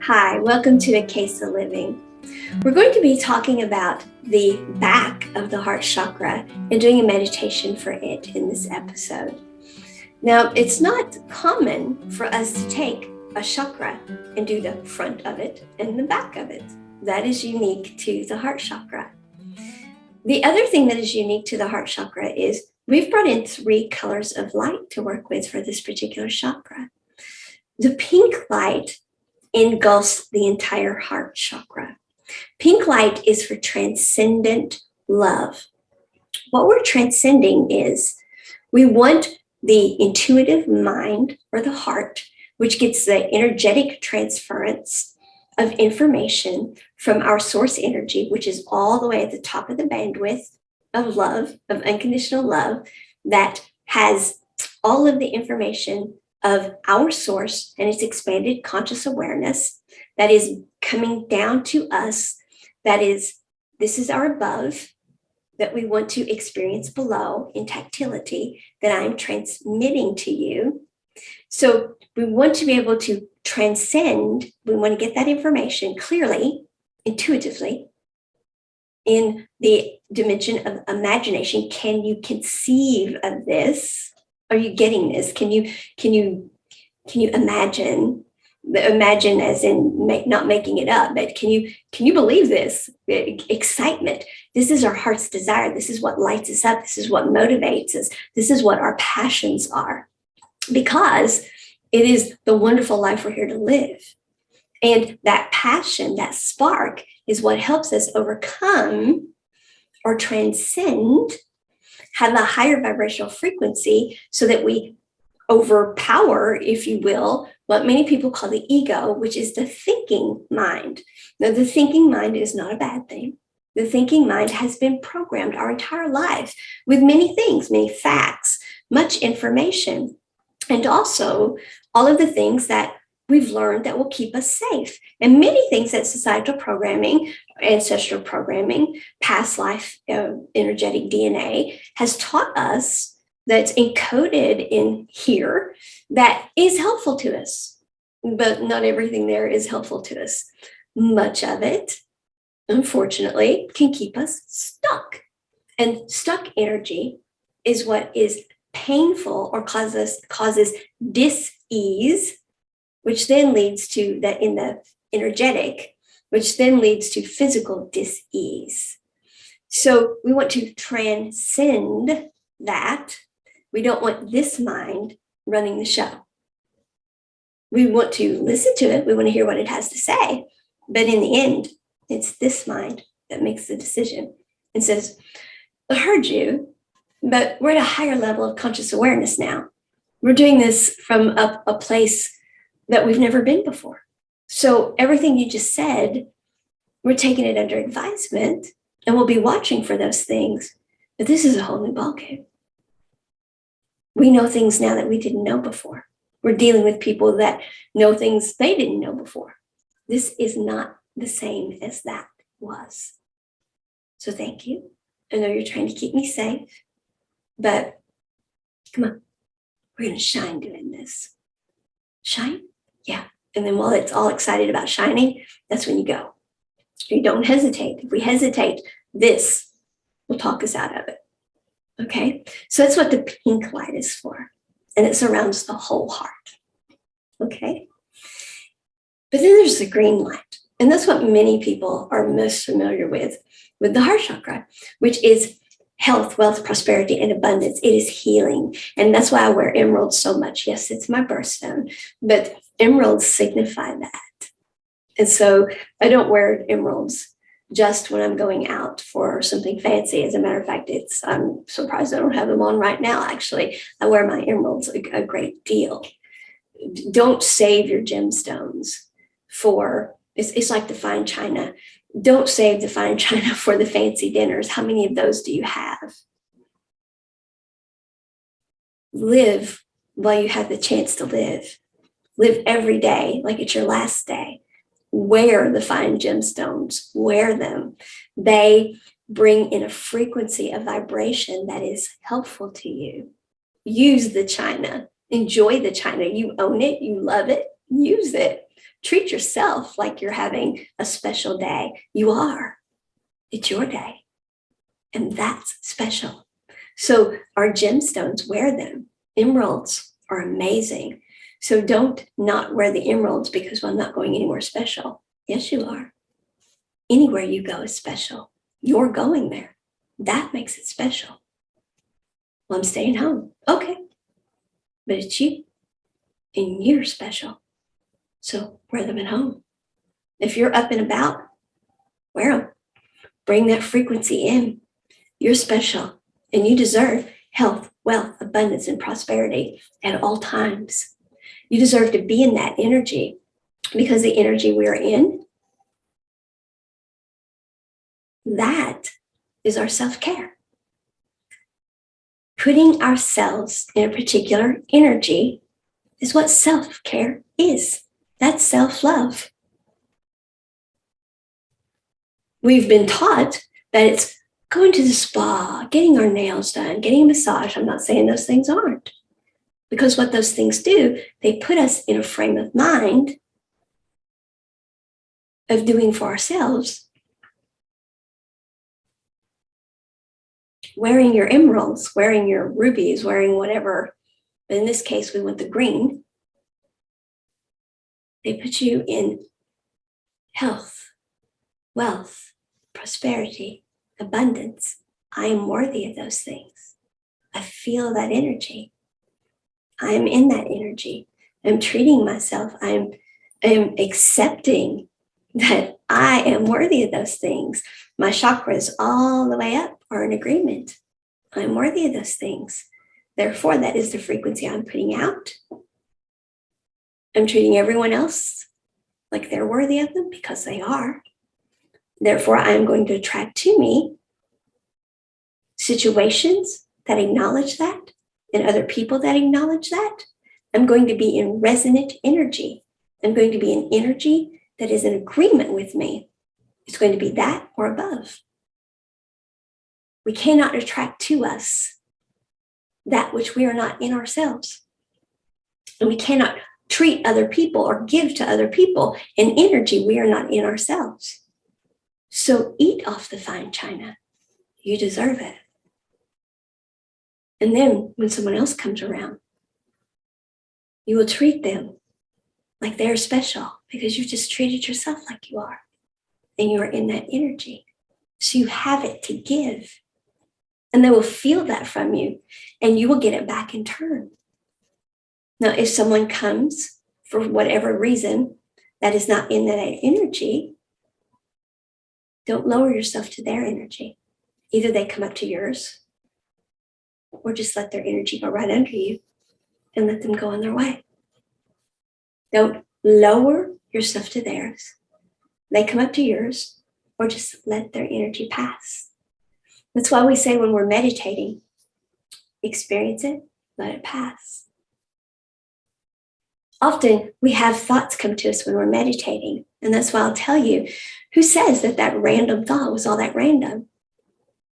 Hi, welcome to Akasa Living. We're going to be talking about the back of the heart chakra and doing a meditation for it in this episode. Now, it's not common for us to take a chakra and do the front of it and the back of it. That is unique to the heart chakra. The other thing that is unique to the heart chakra is we've brought in 3 colors of light to work with for this particular chakra. The pink light engulfs the entire heart chakra. Pink light is for transcendent love. What we're transcending is we want the intuitive mind or the heart, which gets the energetic transference of information from our source energy, which is all the way at the top of the bandwidth of love, of unconditional love, that has all of the information of our source and its expanded conscious awareness that is coming down to us. This is our above that we want to experience below in tactility that I'm transmitting to you. So we want to be able to transcend. We want to get that information clearly, intuitively, in the dimension of imagination. Can you conceive of this? Are you getting this? Can you imagine? Imagine as in not making it up, but can you believe this? Excitement. This is our heart's desire. This is what lights us up. This is what motivates us. This is what our passions are, because it is the wonderful life we're here to live. And that passion, that spark, is what helps us overcome or transcend, have a higher vibrational frequency, so that we overpower, if you will, what many people call the ego, which is the thinking mind. Now, the thinking mind is not a bad thing. The thinking mind has been programmed our entire life with many things, many facts, much information, and also all of the things that we've learned that will keep us safe. And many things that societal programming, ancestral programming, past life, energetic DNA has taught us, that's encoded in here, that is helpful to us. But not everything there is helpful to us. Much of it, unfortunately, can keep us stuck. And stuck energy is what is painful or causes dis-ease, which then leads to that in the energetic, which then leads to physical dis-ease. So we want to transcend that. We don't want this mind running the show. We want to listen to it. We want to hear what it has to say. But in the end, it's this mind that makes the decision and says, I heard you, but we're at a higher level of conscious awareness now. We're doing this from a place that we've never been before. So everything you just said, we're taking it under advisement, and we'll be watching for those things. But this is a whole new ballgame. We know things now that we didn't know before. We're dealing with people that know things they didn't know before. This is not the same as that was. So thank you. I know you're trying to keep me safe, but come on, we're going to shine doing this. Shine? Yeah. And then while it's all excited about shining, that's when you go. You don't hesitate. If we hesitate, this will talk us out of it. Okay, so that's what the pink light is for, and it surrounds the whole heart. Okay, but then there's the green light, and that's what many people are most familiar with the heart chakra, which is health, wealth, prosperity, and abundance. It is healing, and that's why I wear emeralds so much. Yes, it's my birthstone, but emeralds signify that, and so I don't wear emeralds just when I'm going out for something fancy. As a matter of fact, I'm surprised I don't have them on right now. Actually, I wear my emeralds a great deal. Don't save your gemstones for, it's like the fine china. Don't save the fine china for the fancy dinners. How many of those do you have? Live while you have the chance to live. Live every day like it's your last day. Wear the fine gemstones, wear them. They bring in a frequency of vibration that is helpful to you. Use the china, enjoy the china. You own it, you love it, use it. Treat yourself like you're having a special day. You are. It's your day. And that's special. So our gemstones, wear them. Emeralds are amazing. So don't not wear the emeralds because, well, I'm not going anywhere special. Yes, you are. Anywhere you go is special. You're going there. That makes it special. Well, I'm staying home. Okay. But it's you. And you're special. So wear them at home. If you're up and about, wear them. Bring that frequency in. You're special. And you deserve health, wealth, abundance, and prosperity at all times. You deserve to be in that energy because the energy we're in, that is our self-care. Putting ourselves in a particular energy is what self-care is. That's self-love. We've been taught that it's going to the spa, getting our nails done, getting a massage. I'm not saying those things aren't. Because what those things do, they put us in a frame of mind of doing for ourselves. Wearing your emeralds, wearing your rubies, wearing whatever. But in this case, we want the green. They put you in health, wealth, prosperity, abundance. I am worthy of those things. I feel that energy. I am in that energy. I'm treating myself. I am accepting that I am worthy of those things. My chakras all the way up are in agreement. I'm worthy of those things. Therefore, that is the frequency I'm putting out. I'm treating everyone else like they're worthy of them because they are. Therefore, I am going to attract to me situations that acknowledge that and other people that acknowledge that. I'm going to be in resonant energy. I'm going to be in energy that is in agreement with me. It's going to be that or above. We cannot attract to us that which we are not in ourselves. And we cannot treat other people or give to other people an energy we are not in ourselves. So eat off the fine china. You deserve it. And then when someone else comes around, you will treat them like they're special because you just treated yourself like you are. And you are in that energy. So you have it to give. And they will feel that from you and you will get it back in turn. Now, if someone comes for whatever reason that is not in that energy, don't lower yourself to their energy. Either they come up to yours or just let their energy go right under you and let them go on their way. Don't lower yourself to theirs. They come up to yours or just let their energy pass. That's why we say when we're meditating, experience it, let it pass. Often we have thoughts come to us when we're meditating. And that's why I'll tell you, who says that that random thought was all that random?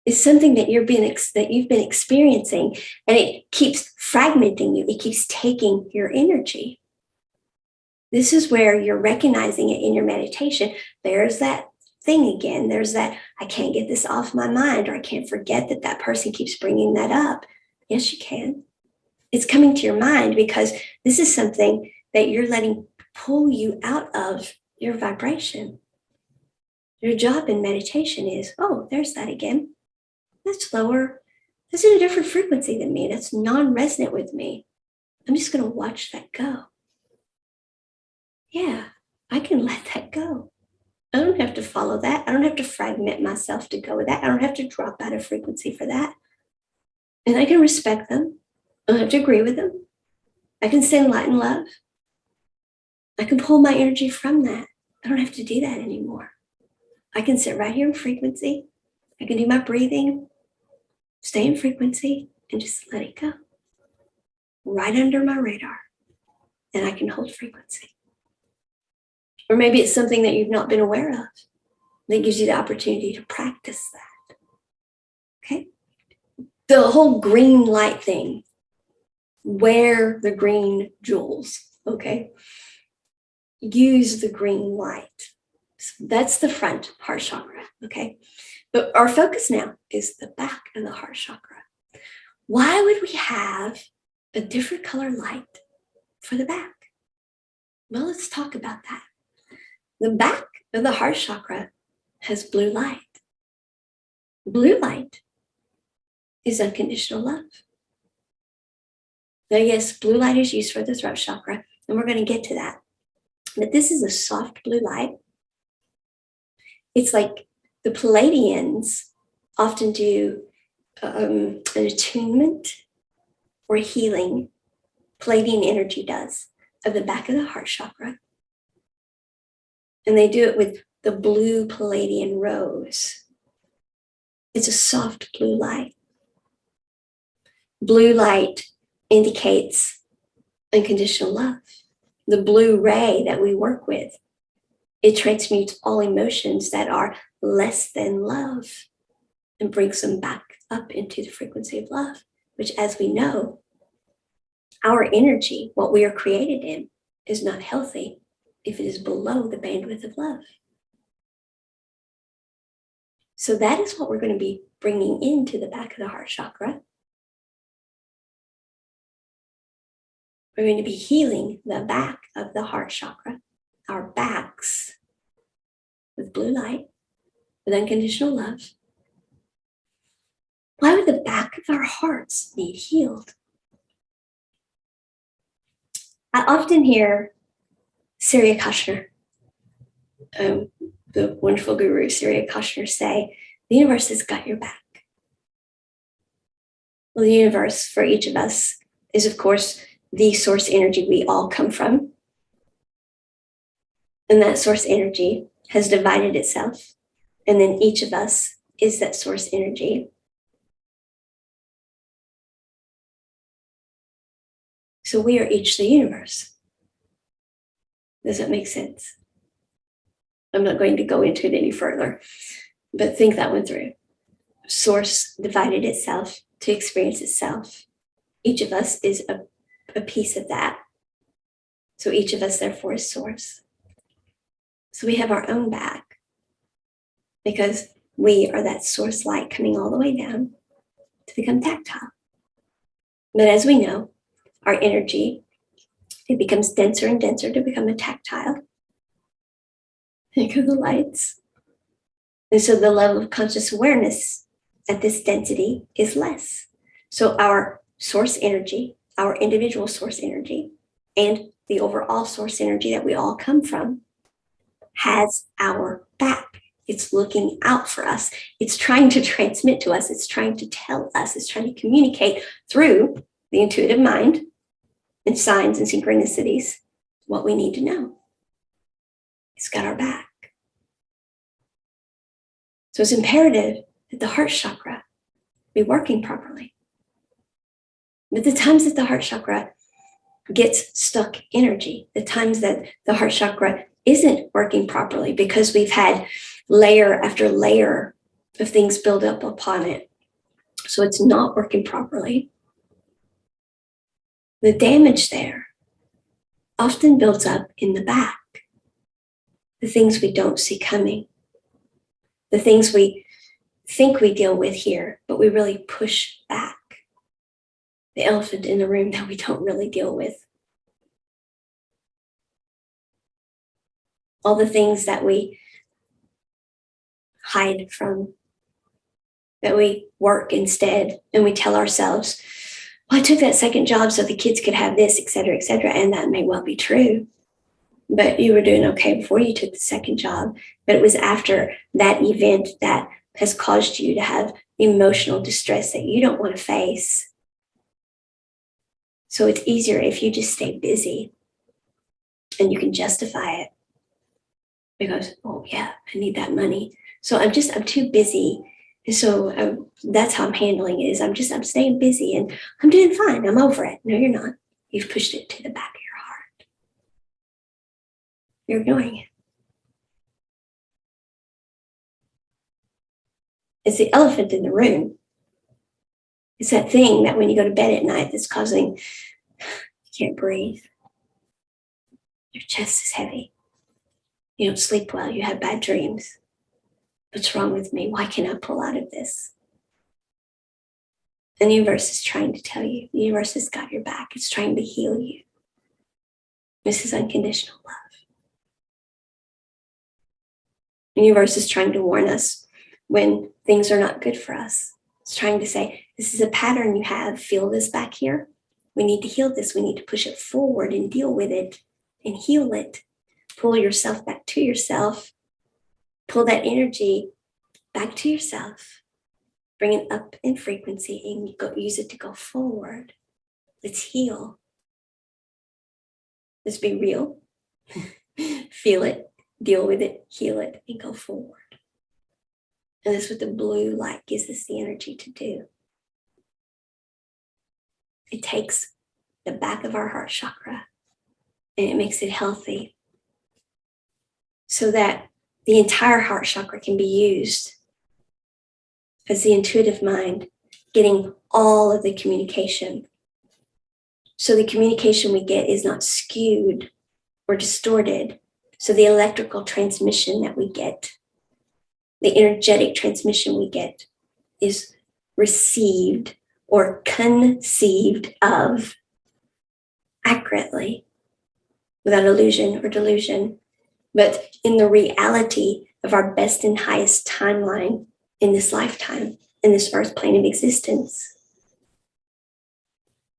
It's something that you've been experiencing, and it keeps fragmenting you. It keeps taking your energy. This is where you're recognizing it in your meditation. There's that thing again. There's that, I can't get this off my mind, or I can't forget that that person keeps bringing that up. Yes, you can. It's coming to your mind because this is something that you're letting pull you out of your vibration. Your job in meditation is, oh, there's that again. That's lower. That's in a different frequency than me. That's non-resonant with me. I'm just going to watch that go. Yeah, I can let that go. I don't have to follow that. I don't have to fragment myself to go with that. I don't have to drop out of frequency for that. And I can respect them. I don't have to agree with them. I can send light and love. I can pull my energy from that. I don't have to do that anymore. I can sit right here in frequency. I can do my breathing, stay in frequency, and just let it go. Right under my radar. And I can hold frequency. Or maybe it's something that you've not been aware of that gives you the opportunity to practice that. Okay? The whole green light thing. Wear the green jewels. Okay? use the green light. So that's the front heart chakra, okay? But our focus now is the back of the heart chakra. Why would we have a different color light for the back? Well, let's talk about that. The back of the heart chakra has blue light. Blue light is unconditional love. Now, yes, blue light is used for the throat chakra, and we're going to get to that. But this is a soft blue light. It's like the Palladians often do an attunement or healing. Palladian energy does of the back of the heart chakra. And they do it with the blue Palladian rose. It's a soft blue light. Blue light indicates unconditional love. The blue ray that we work with, it transmutes all emotions that are less than love and brings them back up into the frequency of love, which, as we know, our energy, what we are created in, is not healthy if it is below the bandwidth of love. So that is what we're going to be bringing into the back of the heart chakra. We're going to be healing the back of the heart chakra, our backs, with blue light, with unconditional love. Why would the back of our hearts need healed? I often hear Surya Kashner, the wonderful guru Surya Kashner, say, the universe has got your back. Well, the universe for each of us is, of course, the source energy we all come from. And that source energy has divided itself. And then each of us is that source energy. So we are each the universe. Does that make sense? I'm not going to go into it any further, but think that one through. Source divided itself to experience itself. Each of us is a piece of that. So each of us, therefore, is source. So we have our own back because we are that source light coming all the way down to become tactile. But as we know, our energy, it becomes denser and denser to become a tactile. Think of the lights. And so the level of conscious awareness at this density is less. So our source energy, our individual source energy, and the overall source energy that we all come from has our back. It's looking out for us. It's trying to transmit to us. It's trying to tell us. It's trying to communicate through the intuitive mind and signs and synchronicities what we need to know. It's got our back. So it's imperative that the heart chakra be working properly. But the times that the heart chakra gets stuck energy, the times that the heart chakra isn't working properly because we've had layer after layer of things build up upon it, so it's not working properly, the damage there often builds up in the back. The things we don't see coming, the things we think we deal with here, but we really push back. The elephant in the room that we don't really deal with. All the things that we hide from, that we work instead, and we tell ourselves, well, I took that second job so the kids could have this, et cetera, and that may well be true. But you were doing okay before you took the second job. But it was after that event that has caused you to have emotional distress that you don't want to face. So it's easier if you just stay busy and you can justify it because, oh yeah, I need that money. So I'm too busy. And so that's how I'm handling it is I'm staying busy and I'm doing fine. I'm over it. No, you're not. You've pushed it to the back of your heart. You're ignoring it. It's the elephant in the room. It's that thing that when you go to bed at night that's causing, you can't breathe. Your chest is heavy. You don't sleep well. You have bad dreams. What's wrong with me? Why can't I pull out of this? The universe is trying to tell you. The universe has got your back. It's trying to heal you. This is unconditional love. The universe is trying to warn us when things are not good for us. It's trying to say, this is a pattern you have. Feel this back here. We need to heal this. We need to push it forward and deal with it and heal it. Pull yourself back to yourself. Pull that energy back to yourself. Bring it up in frequency and use it to go forward. Let's heal. Let's be real. Feel it, deal with it, heal it, and go forward. And that's what the blue light gives us the energy to do. It takes the back of our heart chakra and it makes it healthy so that the entire heart chakra can be used as the intuitive mind, getting all of the communication. So the communication we get is not skewed or distorted. So the electrical transmission that we get, the energetic transmission we get, is received or conceived of accurately, without illusion or delusion, but in the reality of our best and highest timeline in this lifetime, in this earth plane of existence.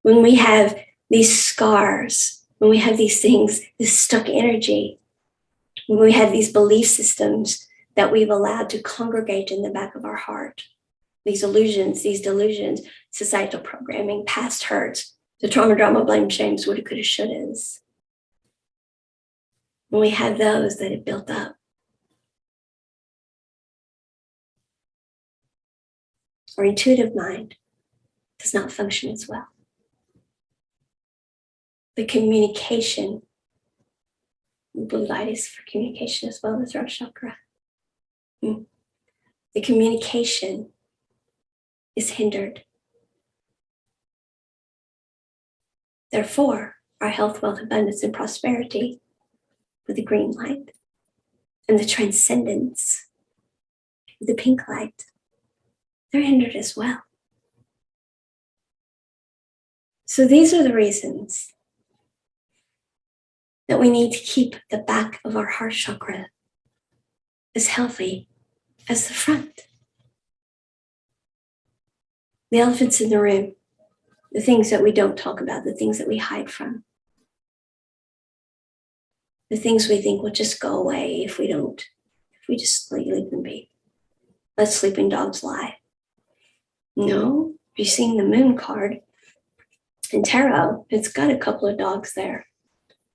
When we have these scars, when we have these things, this stuck energy, when we have these belief systems that we've allowed to congregate in the back of our heart, these illusions, these delusions, societal programming, past hurts, the trauma, drama, blame, shames, woulda, coulda, shouldas. When we have those that have built up, our intuitive mind does not function as well. The communication, blue light is for communication as well as our chakra. The communication is hindered. Therefore, our health, wealth, abundance, and prosperity with the green light and the transcendence with the pink light, they're hindered as well. So these are the reasons that we need to keep the back of our heart chakra as healthy as the front. The elephants in the room, the things that we don't talk about, the things that we hide from, the things we think will just go away if we just leave them be. Let sleeping dogs lie. No, if you've seen the moon card in tarot, it's got a couple of dogs there.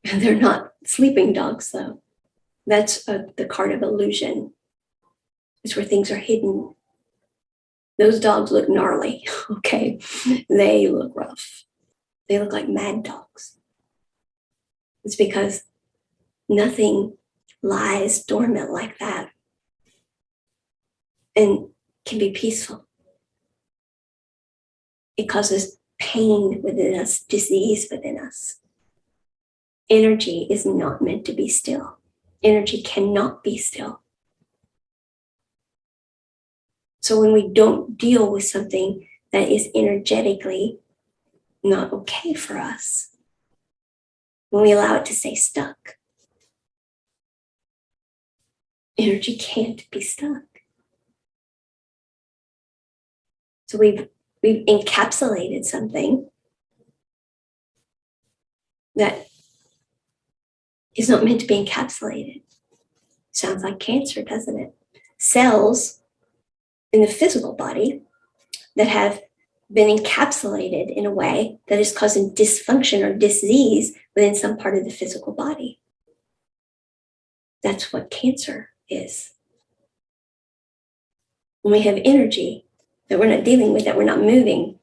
And they're not sleeping dogs though. That's the card of illusion. It's where things are hidden. Those dogs look gnarly, okay? They look rough. They look like mad dogs. It's because nothing lies dormant like that and can be peaceful. It causes pain within us, disease within us. Energy is not meant to be still. Energy cannot be still. So when we don't deal with something that is energetically not okay for us, when we allow it to stay stuck, energy can't be stuck. So we've encapsulated something that is not meant to be encapsulated. Sounds like cancer, doesn't it? Cells in the physical body that have been encapsulated in a way that is causing dysfunction or disease within some part of the physical body. That's what cancer is. When we have energy that we're not dealing with, that we're not moving,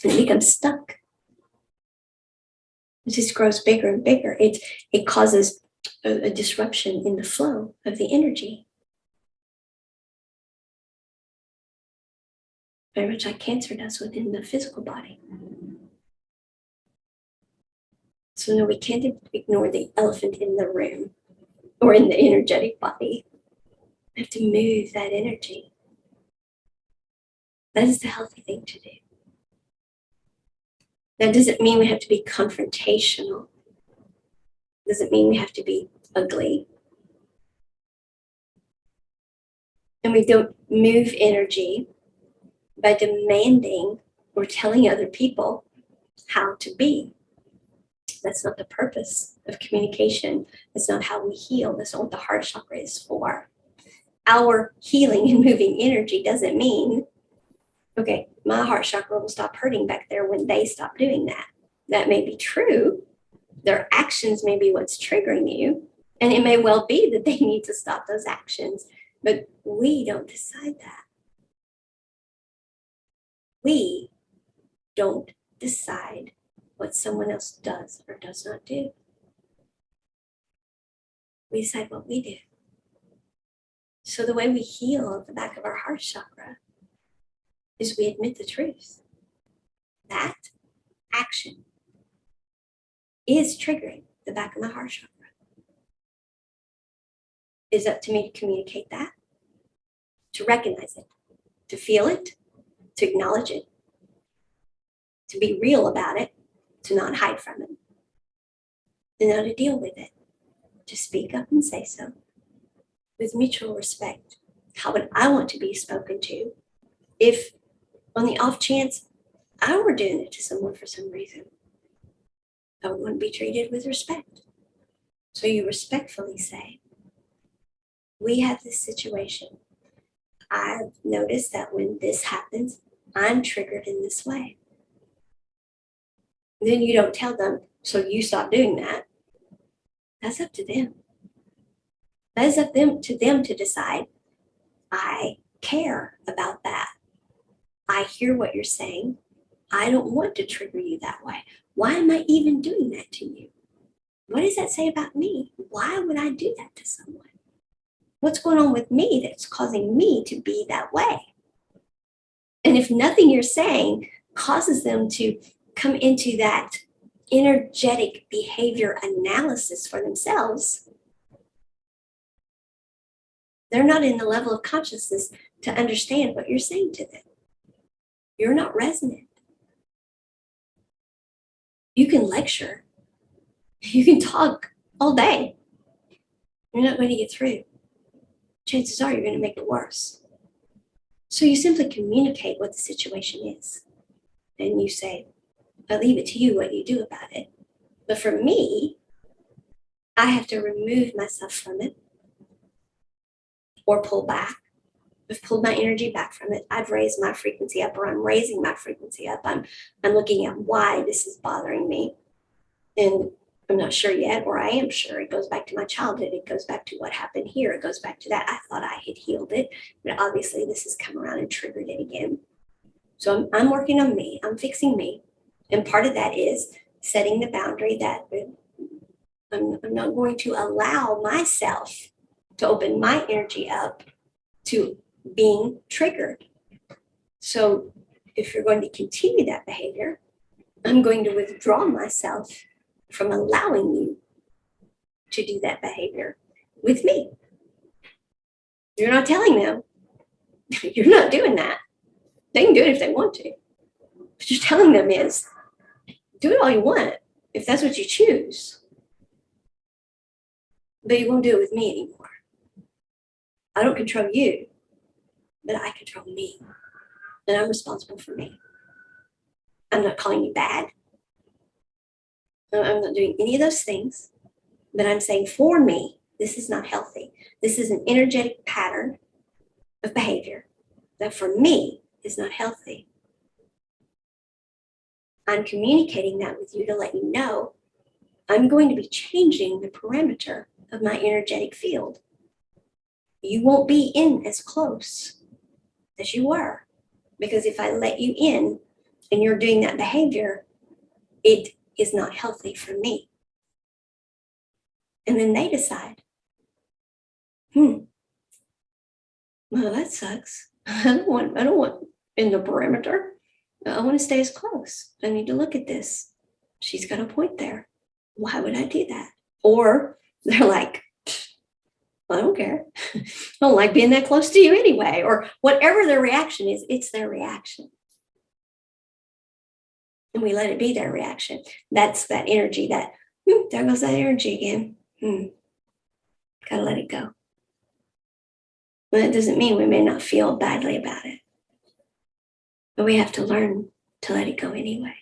and it becomes stuck. It just grows bigger and bigger. It causes a disruption in the flow of the energy. Very much like cancer does within the physical body. So no, we can't ignore the elephant in the room or in the energetic body. We have to move that energy. That is the healthy thing to do. That doesn't mean we have to be confrontational. Doesn't mean we have to be ugly. And we don't move energy by demanding or telling other people how to be. That's not the purpose of communication. That's not how we heal. That's not what the heart chakra is for. Our healing and moving energy doesn't mean, okay, my heart chakra will stop hurting back there when they stop doing that. That may be true. Their actions may be what's triggering you. And it may well be that they need to stop those actions. But we don't decide that. We don't decide what someone else does or does not do. We decide what we do. So the way we heal at the back of our heart chakra is we admit the truth. That action is triggering the back of my heart chakra. It's up to me to communicate that, to recognize it, to feel it, to acknowledge it, to be real about it, to not hide from it, and now to deal with it, to speak up and say so with mutual respect. How would I want to be spoken to if, on the off chance, I were doing it to someone for some reason? I would want to be treated with respect. So you respectfully say, we have this situation. I've noticed that when this happens, I'm triggered in this way. Then you don't tell them, so you stop doing that. That's up to them. That is up to them to decide, I care about that. I hear what you're saying. I don't want to trigger you that way. Why am I even doing that to you? What does that say about me? Why would I do that to someone? What's going on with me that's causing me to be that way? And if nothing you're saying causes them to come into that energetic behavior analysis for themselves, they're not in the level of consciousness to understand what you're saying to them. You're not resonant. You can lecture. You can talk all day. You're not going to get through. Chances are you're going to make it worse. So you simply communicate what the situation is. And you say, I leave it to you what you do about it. But for me, I have to remove myself from it or pull back. I've pulled my energy back from it. I've raised my frequency up, or I'm raising my frequency up. I'm looking at why this is bothering me. And I'm not sure yet, or I am sure. It goes back to my childhood. It goes back to what happened here. It goes back to that. I thought I had healed it, but obviously this has come around and triggered it again. So I'm working on me. I'm fixing me. And part of that is setting the boundary that I'm not going to allow myself to open my energy up to being triggered. So if you're going to continue that behavior, I'm going to withdraw myself from allowing you to do that behavior with me. You're not telling them, you're not doing that. They can do it if they want to. What you're telling them is, do it all you want, if that's what you choose. But you won't do it with me anymore. I don't control you, but I control me. And I'm responsible for me. I'm not calling you bad. I'm not doing any of those things. But I'm saying, for me, this is not healthy. This is an energetic pattern of behavior that for me is not healthy. I'm communicating that with you to let you know I'm going to be changing the parameter of my energetic field. You won't be in as close as you were, because if I let you in and you're doing that behavior, it is not healthy for me. And then they decide, well, that sucks. I don't want in the perimeter. I want to stay as close. I need to look at this. She's got a point there. Why would I do that? Or they're like, I don't care. I don't like being that close to you anyway. Or whatever their reaction is, it's their reaction. And we let it be their reaction. That's that energy that, there goes that energy again. Gotta let it go. But that doesn't mean we may not feel badly about it. But we have to learn to let it go anyway.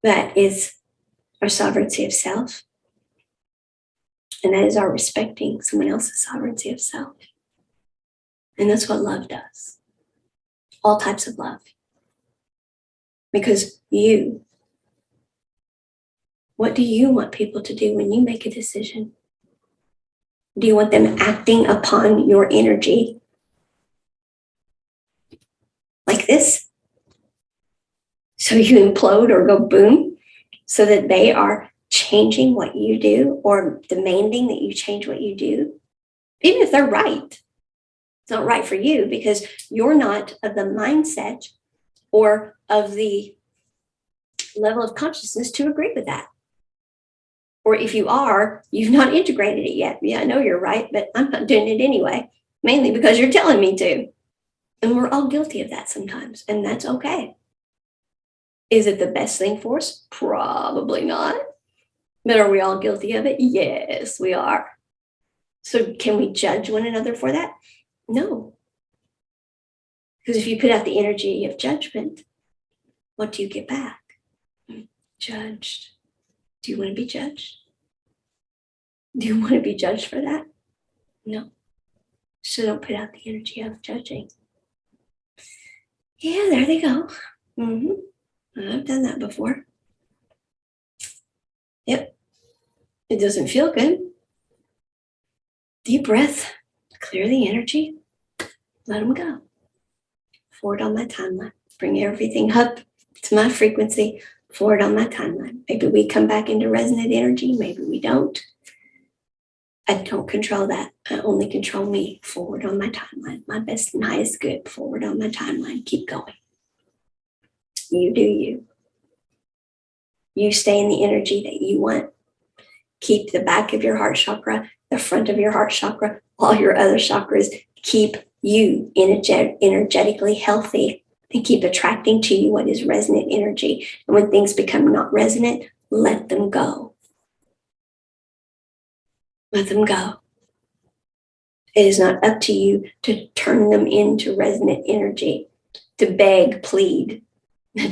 That is our sovereignty of self. And that is our respecting someone else's sovereignty of self. And that's what love does. All types of love. Because what do you want people to do when you make a decision? Do you want them acting upon your energy like this? So you implode or go boom, so that they are changing what you do or demanding that you change what you do, even if they're right. It's not right for you because you're not of the mindset or of the level of consciousness to agree with that. Or if you are, you've not integrated it yet. Yeah, I know you're right, but I'm not doing it anyway, mainly because you're telling me to. And we're all guilty of that sometimes, and that's okay. Is it the best thing for us? Probably not. But are we all guilty of it? Yes, we are. So can we judge one another for that? No. Because if you put out the energy of judgment, what do you get back? Judged. Do you want to be judged? Do you want to be judged for that? No. So don't put out the energy of judging. Yeah, there they go. I've done that before. Yep. It doesn't feel good. Deep breath. Clear the energy. Let them go. Forward on my timeline. Bring everything up to my frequency. Forward on my timeline. Maybe we come back into resonant energy. Maybe we don't. I don't control that. I only control me. Forward on my timeline. My best and highest good. Forward on my timeline. Keep going. You do you. You stay in the energy that you want. Keep the back of your heart chakra, the front of your heart chakra, all your other chakras. Keep you energetically healthy and keep attracting to you what is resonant energy. And when things become not resonant, let them go. Let them go. It is not up to you to turn them into resonant energy, to beg, plead,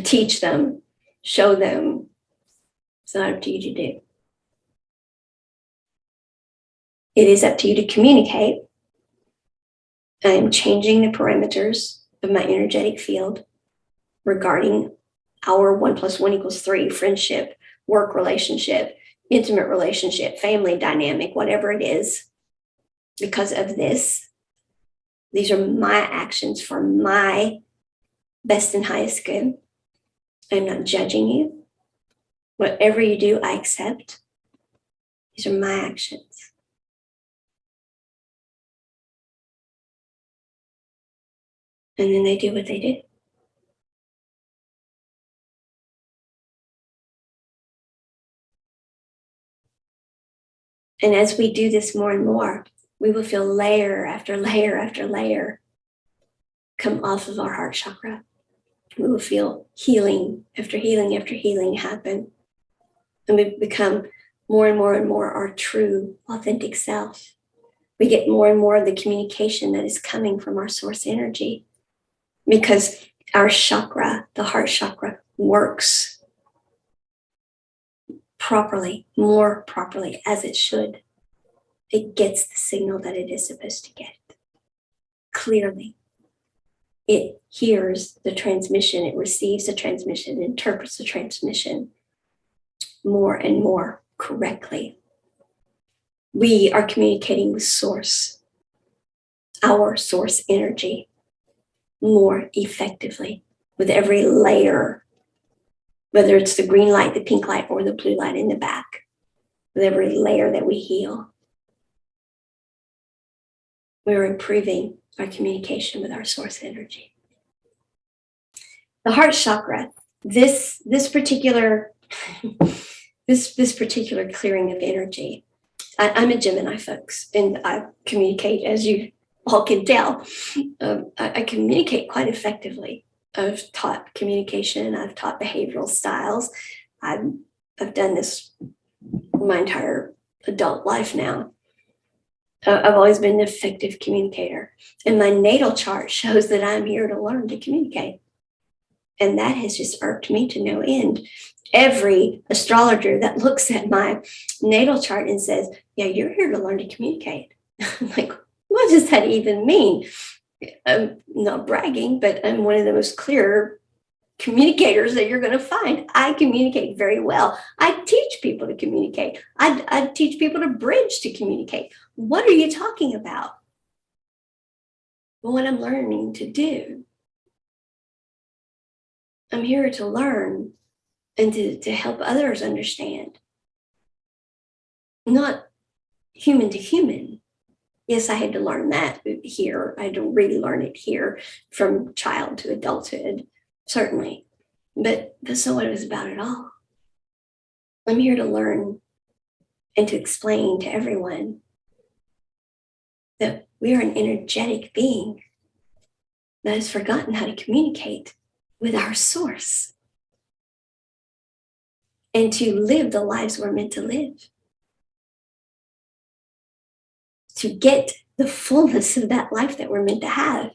teach them, show them. It's not up to you to do. It is up to you to communicate. I am changing the parameters of my energetic field regarding our 1 + 1 = 3 friendship, work relationship, intimate relationship, family dynamic, whatever it is. Because of this, these are my actions for my best and highest good. I'm not judging you. Whatever you do, I accept. These are my actions. And then they do what they do. And as we do this more and more, we will feel layer after layer after layer come off of our heart chakra. We will feel healing after healing after healing happen. And we become more and more and more our true, authentic self. We get more and more of the communication that is coming from our source energy because our chakra, the heart chakra, works properly, more properly as it should. It gets the signal that it is supposed to get clearly. It hears the transmission, it receives the transmission, it interprets the transmission more and more correctly. We are communicating with source, our source energy, more effectively with every layer, whether it's the green light, the pink light, or the blue light in the back, with every layer that we heal. We're improving our communication with our source energy. The heart chakra this particular this particular clearing of energy. I'm a Gemini, folks, and I communicate, as you all can tell. I communicate quite effectively. I've taught communication. I've taught behavioral styles. I've done this my entire adult life now. I've always been an effective communicator. And my natal chart shows that I'm here to learn to communicate. And that has just irked me to no end. Every astrologer that looks at my natal chart and says, yeah, you're here to learn to communicate. I'm like, what does that even mean? I'm not bragging, but I'm one of the most clear communicators that you're going to find. I communicate very well. I teach people to communicate. I teach people to bridge to communicate. What are you talking about? Well, what I'm learning to do. I'm here to learn and to help others understand. Not human to human. Yes, I had to learn that here. I had to really learn it here from child to adulthood, certainly. But that's not what it was about at all. I'm here to learn and to explain to everyone that we are an energetic being that has forgotten how to communicate with our source and to live the lives we're meant to live. To get the fullness of that life that we're meant to have,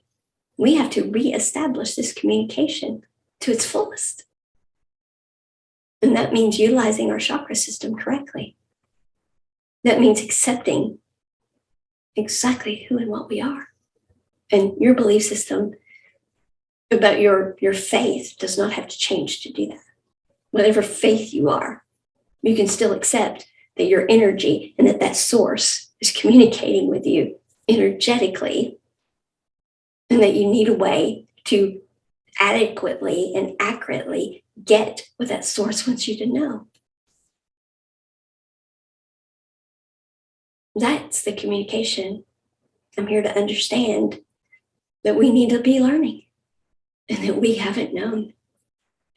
we have to reestablish this communication to its fullest. And that means utilizing our chakra system correctly. That means accepting exactly who and what we are. And your belief system about your faith does not have to change to do that. Whatever faith you are, you can still accept that your energy and that source is communicating with you energetically, and that you need a way to adequately and accurately get what that source wants you to know. That's the communication. I'm here to understand that we need to be learning and that we haven't known.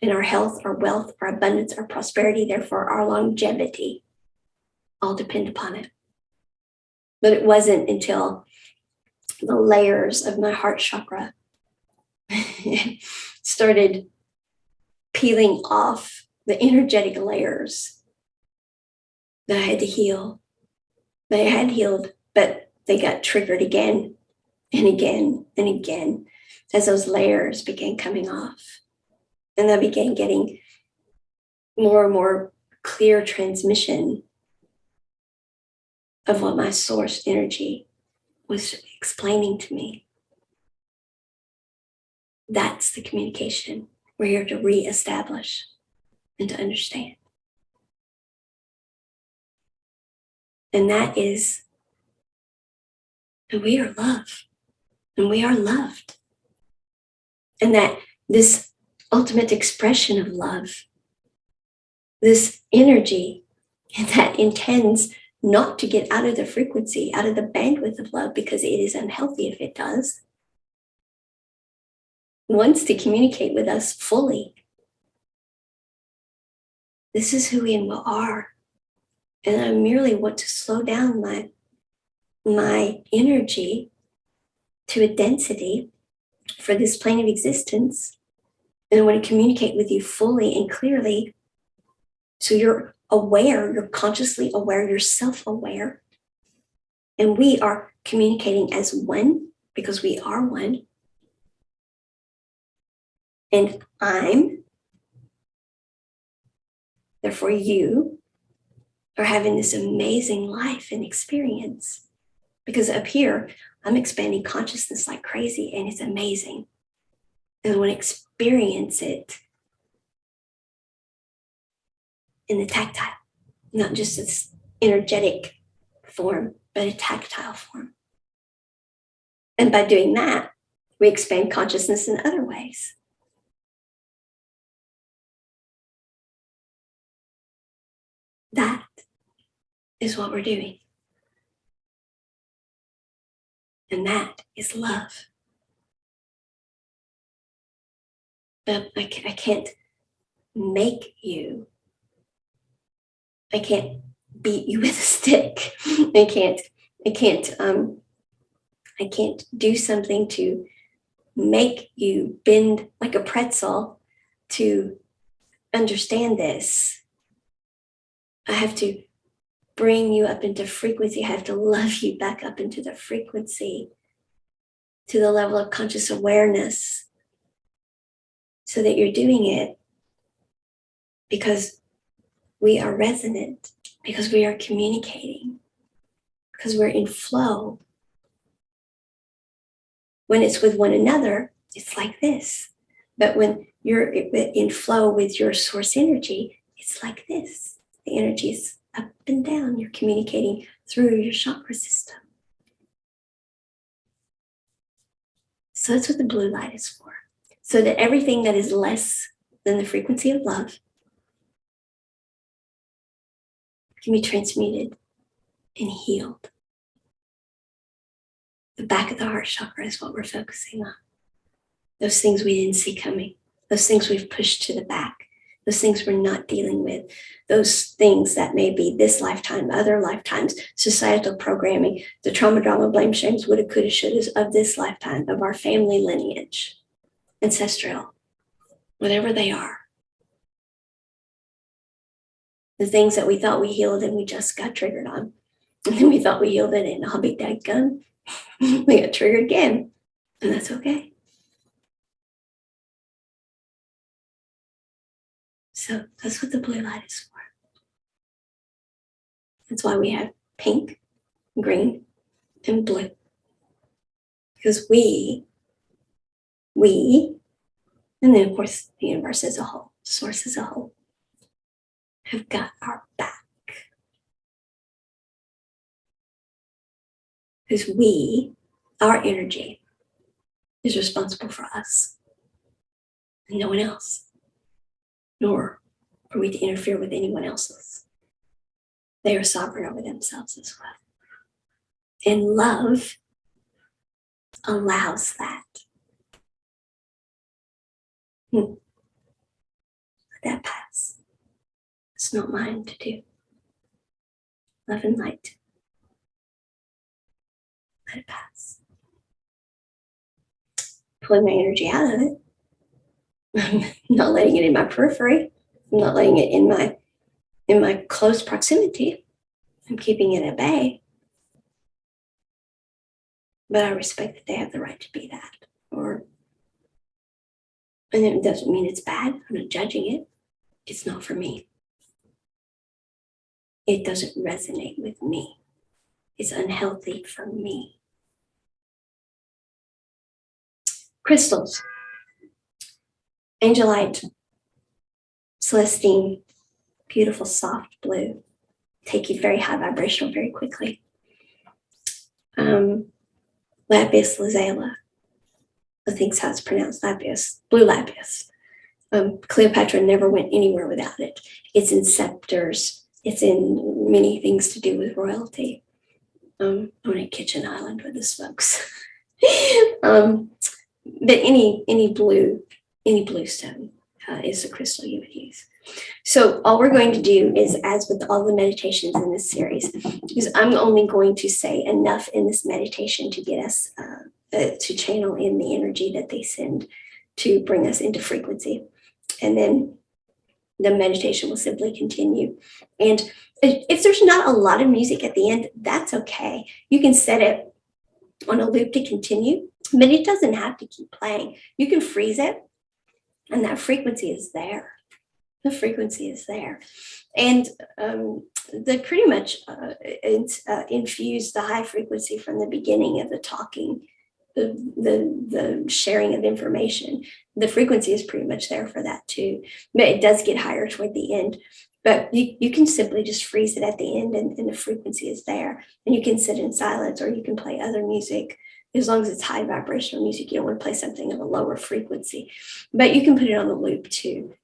And our health, our wealth, our abundance, our prosperity, therefore our longevity, all depend upon it. But it wasn't until the layers of my heart chakra started peeling off the energetic layers that I had to heal. They had healed, but they got triggered again and again and again as those layers began coming off. And I began getting more and more clear transmission of what my source energy was explaining to me. That's the communication we're here to reestablish and to understand. And that is that we are love and we are loved. And that this ultimate expression of love, this energy that intends not to get out of the frequency, out of the bandwidth of love, because it is unhealthy if it does, wants to communicate with us fully. This is who we are. And I merely want to slow down my energy to a density for this plane of existence. And I want to communicate with you fully and clearly. So you're aware, you're consciously aware, you're self-aware. And we are communicating as one because we are one. And I'm, therefore you are having this amazing life and experience. Because up here, I'm expanding consciousness like crazy and it's amazing. And I want to experience it in the tactile, not just this energetic form, but a tactile form. And by doing that, we expand consciousness in other ways. That is what we're doing. And that is love. But I can't make you. I can't beat you with a stick. I can't do something to make you bend like a pretzel to understand this. I have to bring you up into frequency. I have to love you back up into the frequency, to the level of conscious awareness, so that you're doing it because we are resonant, because we are communicating, because we're in flow. When it's with one another, it's like this. But when you're in flow with your source energy, it's like this. The energy is up and down. You're communicating through your chakra system. So that's what the blue light is for. So that everything that is less than the frequency of love can be transmuted and healed. The back of the heart chakra is what we're focusing on. Those things we didn't see coming, those things we've pushed to the back, those things we're not dealing with, those things that may be this lifetime, other lifetimes, societal programming, the trauma, drama, blame, shames, woulda, coulda, shouldas of this lifetime, of our family lineage, ancestral, whatever they are. The things that we thought we healed and we just got triggered on. And then we thought we healed it and I'll be dadgum. We got triggered again. And that's okay. So that's what the blue light is for. That's why we have pink, green, and blue. Because we, and then of course the universe as a whole, source as a whole, have got our back. Because we, our energy, is responsible for us and no one else. Nor are we to interfere with anyone else's. They are sovereign over themselves as well. And love allows that. Let that pass. It's not mine to do. Love and light. Let it pass. Pulling my energy out of it. I'm not letting it in my periphery. I'm not letting it in my close proximity. I'm keeping it at bay. But I respect that they have the right to be that. And it doesn't mean it's bad. I'm not judging it. It's not for me. It doesn't resonate with me. It's unhealthy for me. Crystals. Angelite, celestine, beautiful soft blue. Take you very high vibrational very quickly. Lapis lazuli. I think that's how it's pronounced, lapis, blue lapis. Cleopatra never went anywhere without it. It's in scepters. It's in many things to do with royalty. On a kitchen island with the smokes. But any blue stone is the crystal you would use. So all we're going to do is, as with all the meditations in this series, is I'm only going to say enough in this meditation to get us to channel in the energy that they send to bring us into frequency. And then the meditation will simply continue. And if there's not a lot of music at the end, that's okay. You can set it on a loop to continue, but it doesn't have to keep playing. You can freeze it, and that frequency is there. The frequency is there. And they pretty much infuse the high frequency from the beginning of the talking, the sharing of information. The frequency is pretty much there for that too, but it does get higher toward the end. But you can simply just freeze it at the end, and the frequency is there. And you can sit in silence, or you can play other music. As long as it's high vibrational music, you don't want to play something of a lower frequency. But you can put it on the loop too.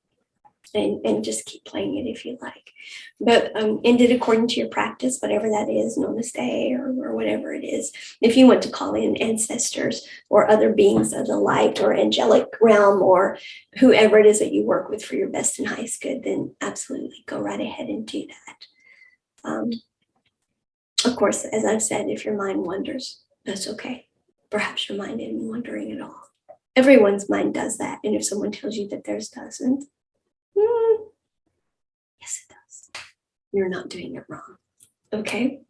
and just keep playing it if you like. But end it according to your practice, whatever that is, namaste or whatever it is. If you want to call in ancestors or other beings of the light or angelic realm or whoever it is that you work with for your best and highest good, then absolutely go right ahead and do that. Of course, as I've said, if your mind wanders, that's okay. Perhaps your mind isn't wandering at all. Everyone's mind does that. And if someone tells you that theirs doesn't, yes, it does. You're not doing it wrong. Okay?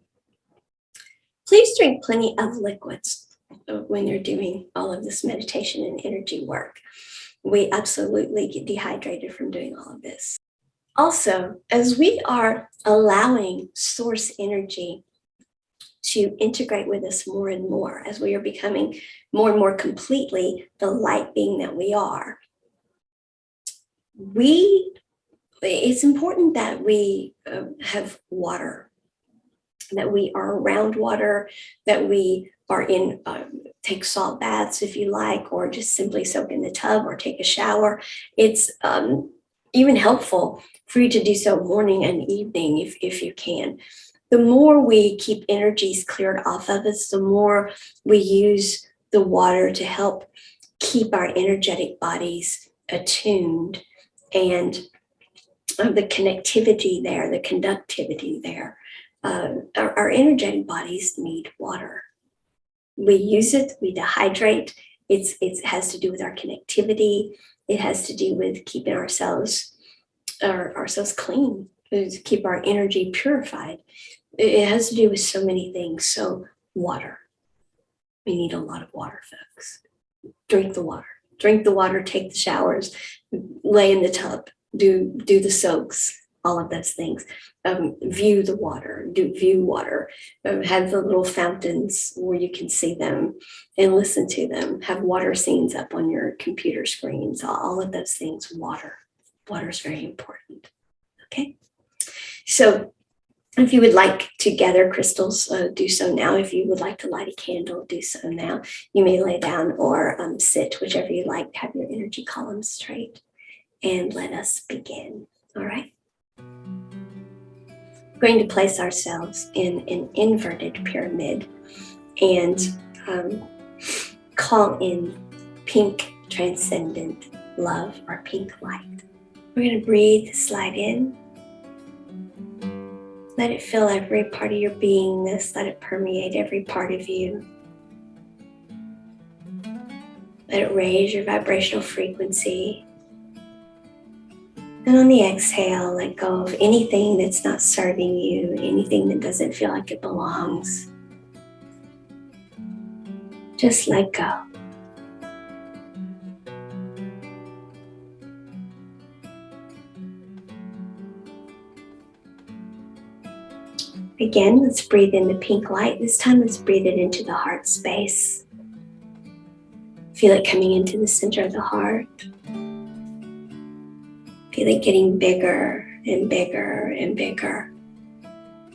Please drink plenty of liquids when you're doing all of this meditation and energy work. We absolutely get dehydrated from doing all of this. Also, as we are allowing source energy to integrate with us more and more, as we are becoming more and more completely the light being that we are, it's important that we have water, that we are around water, that we are in, take salt baths if you like, or just simply soak in the tub or take a shower. It's even helpful for you to do so morning and evening if you can. The more we keep energies cleared off of us, the more we use the water to help keep our energetic bodies attuned, and the connectivity there, the conductivity there. Our energetic bodies need water. We use it, we dehydrate. It has to do with our connectivity. It has to do with keeping ourselves clean, to keep our energy purified. It has to do with so many things. So water. We need a lot of water, folks. Drink the water. Drink the water, take the showers, lay in the tub, do the soaks, all of those things. View the water, view water. Have the little fountains where you can see them and listen to them. Have water scenes up on your computer screens, all of those things. Water is very important. Okay. So if you would like to gather crystals, do so now. If you would like to light a candle, do so now. You may lay down or sit, whichever you like. Have your energy columns straight. And let us begin. All right. We're going to place ourselves in an inverted pyramid and call in pink transcendent love or pink light. We're going to breathe this light in. Let it fill every part of your beingness. Let it permeate every part of you. Let it raise your vibrational frequency. And on the exhale, let go of anything that's not serving you, anything that doesn't feel like it belongs. Just let go. Again, let's breathe in the pink light. This time, let's breathe it into the heart space. Feel it coming into the center of the heart. Feel it getting bigger and bigger and bigger.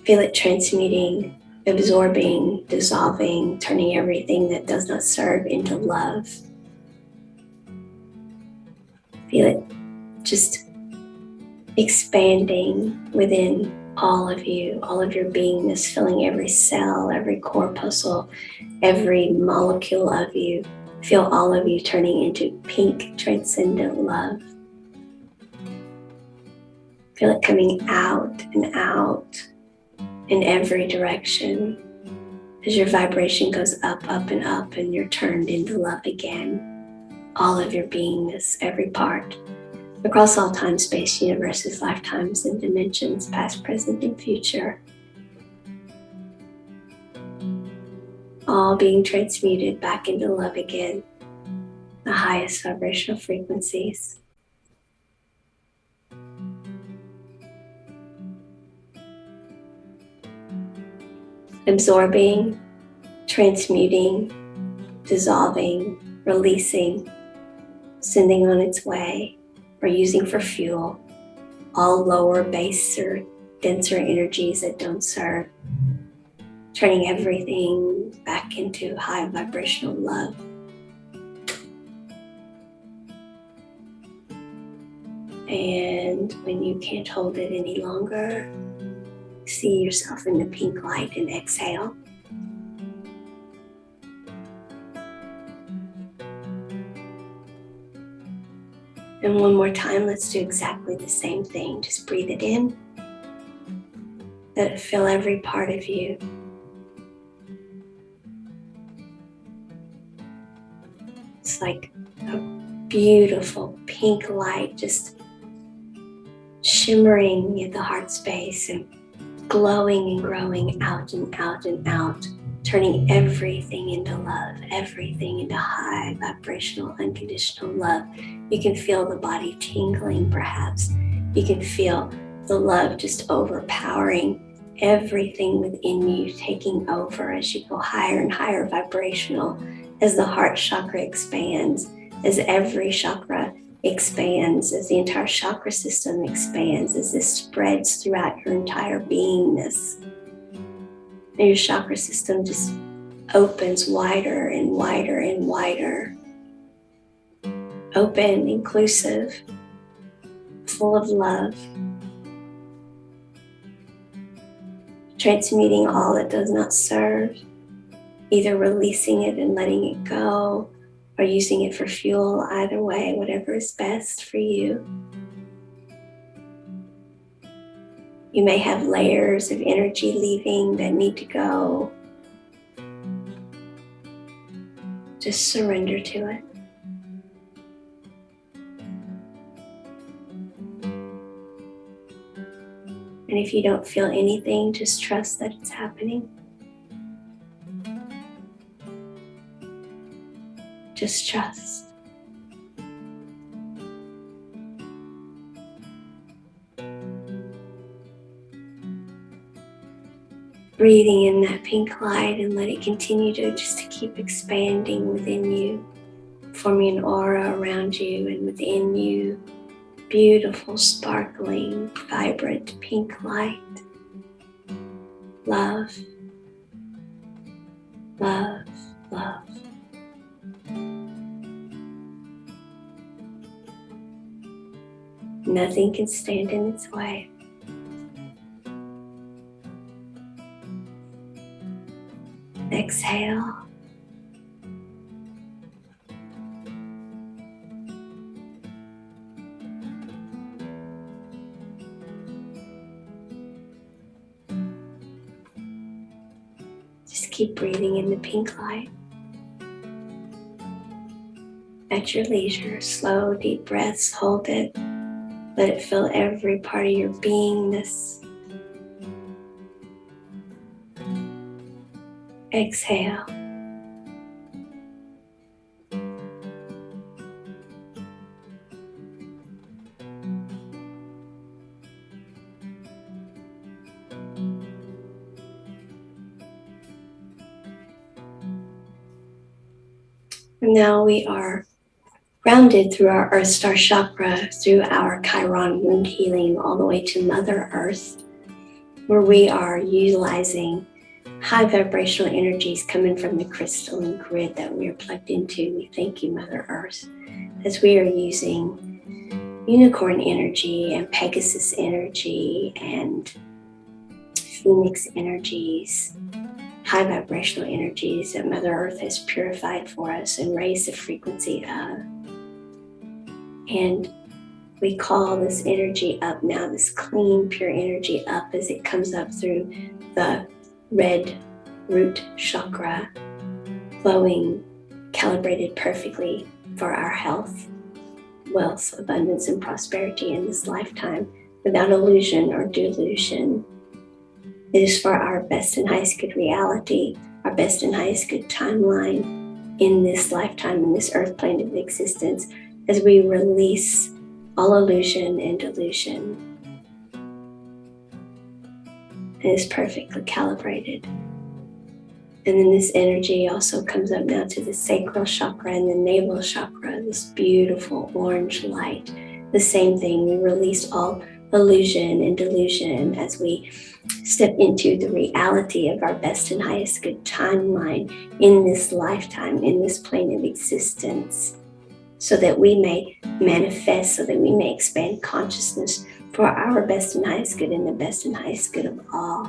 Feel it transmuting, absorbing, dissolving, turning everything that does not serve into love. Feel it just expanding within all of you, all of your beingness, filling every cell, every corpuscle, every molecule of you. Feel all of you turning into pink transcendent love. Feel it coming out in every direction as your vibration goes up, and up, and you're turned into love again. All of your beingness, every part, across all time, space, universes, lifetimes, and dimensions, past, present, and future. All being transmuted back into love again, the highest vibrational frequencies. Absorbing, transmuting, dissolving, releasing, sending on its way, or using for fuel all lower, baser, denser energies that don't serve, turning everything back into high vibrational love. And when you can't hold it any longer, see yourself in the pink light and exhale. And one more time, let's do exactly the same thing. Just breathe it in. Let it fill every part of you. It's like a beautiful pink light just shimmering at the heart space and glowing and growing out and out and out, turning everything into love, everything into high vibrational, unconditional love. You can feel the body tingling perhaps. You can feel the love just overpowering everything within you, taking over as you go higher and higher vibrational, as the heart chakra expands, as every chakra expands, as the entire chakra system expands, as this spreads throughout your entire beingness. And your chakra system just opens wider and wider and wider. Open, inclusive, full of love. Transmuting all that does not serve, either releasing it and letting it go, or using it for fuel. Either way, whatever is best for you. You may have layers of energy leaving that need to go. Just surrender to it. And if you don't feel anything, just trust that it's happening. Just trust. Breathing in that pink light and let it continue to keep expanding within you, forming an aura around you and within you. Beautiful, sparkling, vibrant pink light. Love, love, love. Nothing can stand in its way. Exhale. Just keep breathing in the pink light. At your leisure, slow, deep breaths, hold it. Let it fill every part of your beingness. Exhale. And now we are grounded through our Earth Star Chakra, through our Chiron wound healing, all the way to Mother Earth, where we are utilizing high vibrational energies coming from the crystalline grid that we are plugged into. We thank you, Mother Earth, as we are using unicorn energy and Pegasus energy and Phoenix energies, high vibrational energies that Mother Earth has purified for us and raised the frequency of. And we call this energy up now, this clean, pure energy up as it comes up through the red root chakra, flowing, calibrated perfectly for our health, wealth, abundance, and prosperity in this lifetime without illusion or delusion. It is for our best and highest good reality, our best and highest good timeline in this lifetime, in this earth plane of existence, as we release all illusion and delusion. It is perfectly calibrated. And then this energy also comes up now to the sacral chakra and the navel chakra, this beautiful orange light. The same thing, we release all illusion and delusion as we step into the reality of our best and highest good timeline in this lifetime, in this plane of existence. so that we may manifest, so that we may expand consciousness for our best and highest good and the best and highest good of all.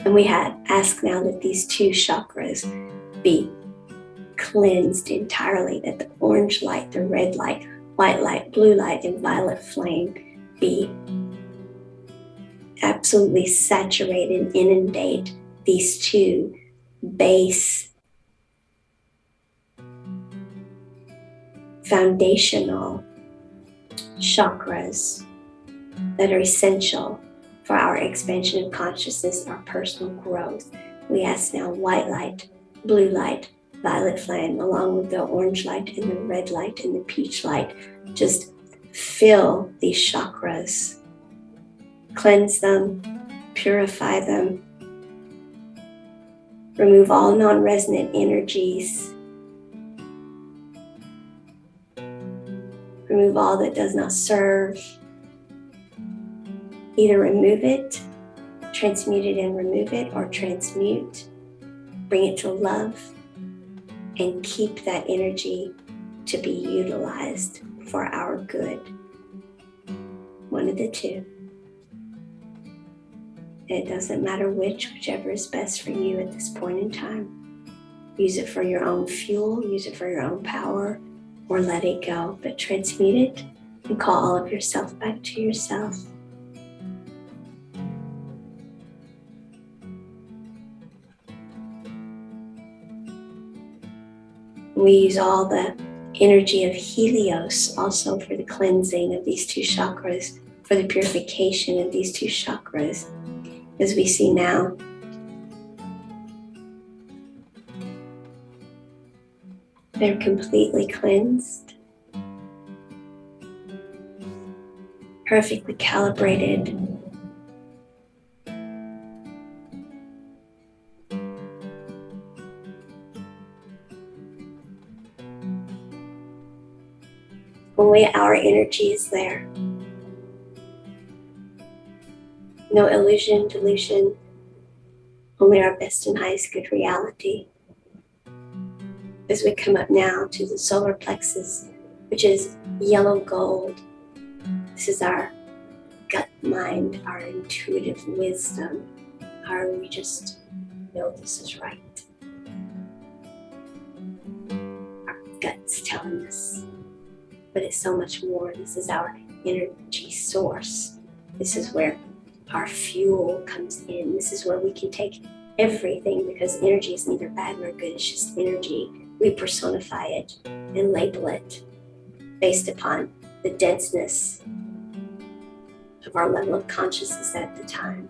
And we ask now that these two chakras be cleansed entirely, that the orange light, the red light, white light, blue light, and violet flame be absolutely saturate and inundate these two base foundational chakras that are essential for our expansion of consciousness, our personal growth. We ask now white light, blue light, violet flame, along with the orange light and the red light and the peach light, just fill these chakras, cleanse them, purify them, remove all non-resonant energies, remove all that does not serve. Either remove it, transmute it and remove it, or transmute, bring it to love, and keep that energy to be utilized for our good. One of the two. It doesn't matter whichever is best for you at this point in time. Use it for your own fuel, use it for your own power, or let it go. But transmute it and call all of yourself back to yourself. We use all the energy of Helios also for the cleansing of these two chakras, for the purification of these two chakras. As we see now, they're completely cleansed, perfectly calibrated. Only our energy is there. No illusion, delusion, only our best and highest good reality. As we come up now to the solar plexus, which is yellow gold, this is our gut mind, our intuitive wisdom, we just know this is right. Our gut's telling us, but it's so much more. This is our energy source. This is where our fuel comes in. This is where we can take everything, because energy is neither bad nor good. It's just energy. We personify it and label it based upon the denseness of our level of consciousness at the time.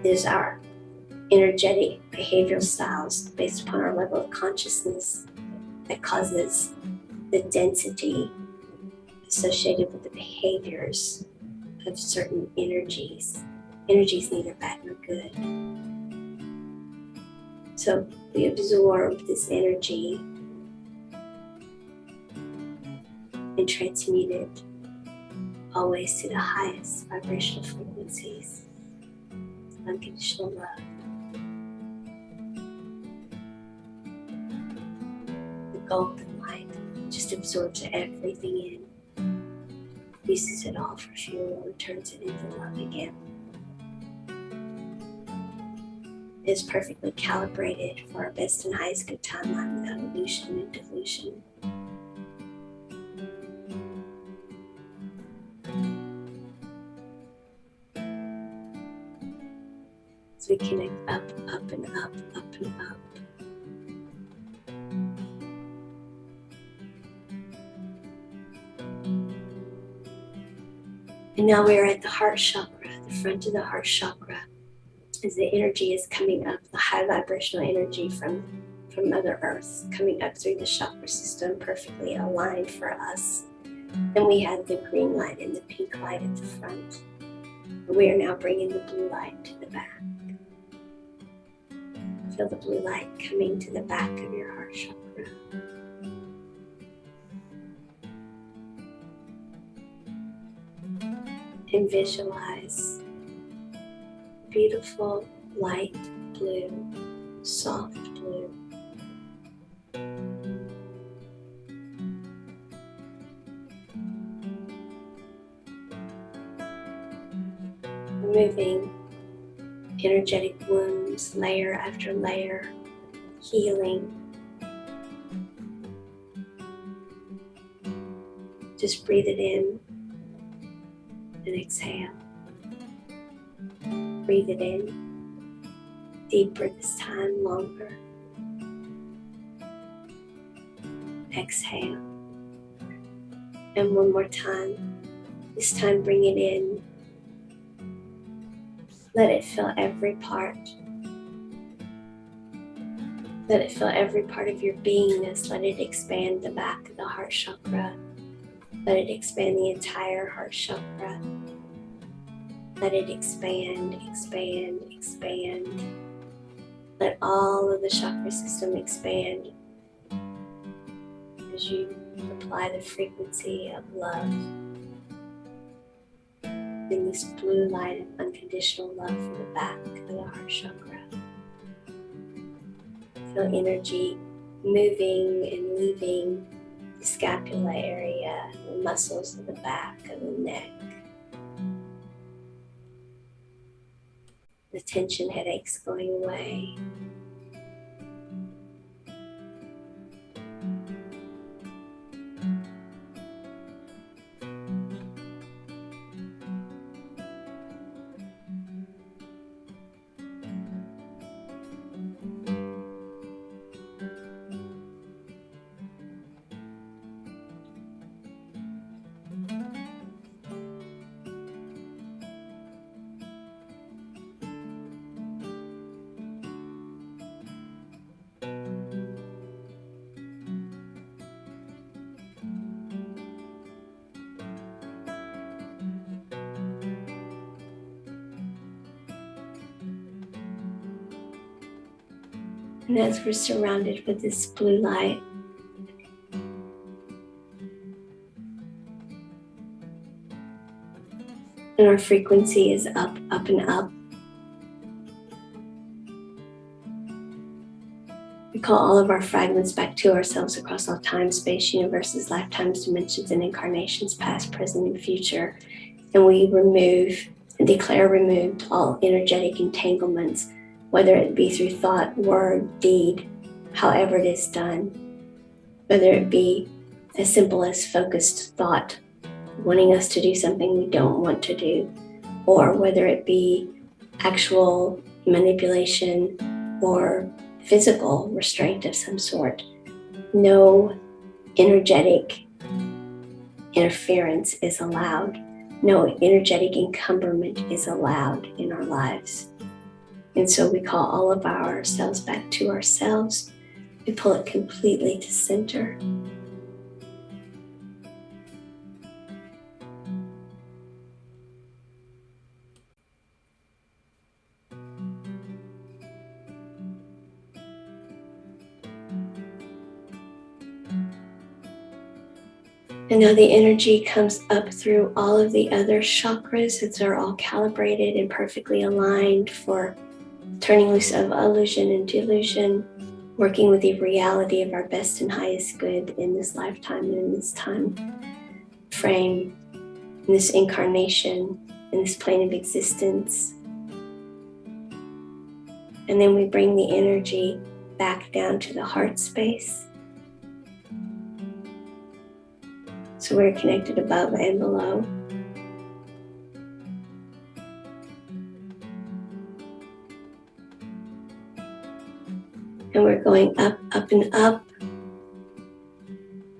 It is our energetic behavioral styles based upon our level of consciousness that causes the density associated with the behaviors of certain energies. Energy is neither bad nor good. So we absorb this energy and transmute it always to the highest vibrational frequencies. Unconditional love. The golden light just absorbs everything in, uses it all for fuel, and turns it into love again. It is perfectly calibrated for our best and highest good timeline without illusion and delusion. As we connect up, up and up, up and up. And now we are at the heart chakra, the front of the heart chakra. As the energy is coming up, the high vibrational energy from Mother Earth coming up through the chakra system, perfectly aligned for us. And we have the green light and the pink light at the front. We are now bringing the blue light to the back. Feel the blue light coming to the back of your heart chakra. And visualize beautiful light blue, soft blue, removing energetic wounds, layer after layer, healing. Just breathe it in and exhale. Breathe it in, deeper this time, longer. Exhale. And one more time. This time bring it in. Let it fill every part. Let it fill every part of your beingness. Let it expand the back of the heart chakra. Let it expand the entire heart chakra. Let it expand, expand, expand. Let all of the chakra system expand as you apply the frequency of love in this blue light of unconditional love for the back of the heart chakra. Feel energy moving and leaving the scapula area, the muscles of the back of the neck. The tension, headaches going away. And as we're surrounded with this blue light, and our frequency is up, up, and up, we call all of our fragments back to ourselves across all time, space, universes, lifetimes, dimensions, and incarnations, past, present, and future. And we remove and declare removed all energetic entanglements, whether it be through thought, word, deed, however it is done, whether it be as simple as focused thought, wanting us to do something we don't want to do, or whether it be actual manipulation or physical restraint of some sort. No energetic interference is allowed. No energetic encumberment is allowed in our lives. And so we call all of ourselves back to ourselves. We pull it completely to center. And now the energy comes up through all of the other chakras as they're all calibrated and perfectly aligned for turning loose of illusion and delusion, working with the reality of our best and highest good in this lifetime and in this time frame, in this incarnation, in this plane of existence. And then we bring the energy back down to the heart space. So we're connected above and below. And we're going up, up, and up,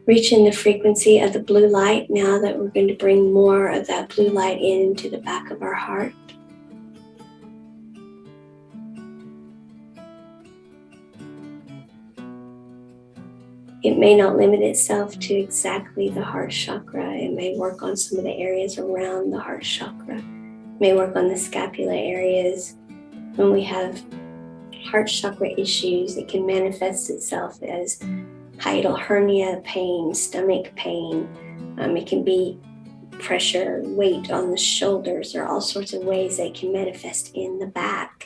reaching the frequency of the blue light now that we're going to bring more of that blue light into the back of our heart. It may not limit itself to exactly the heart chakra. It may work on some of the areas around the heart chakra. It may work on the scapula areas. When we have heart chakra issues, it can manifest itself as hiatal hernia pain, stomach pain. It can be pressure, weight on the shoulders. There are all sorts of ways that it can manifest in the back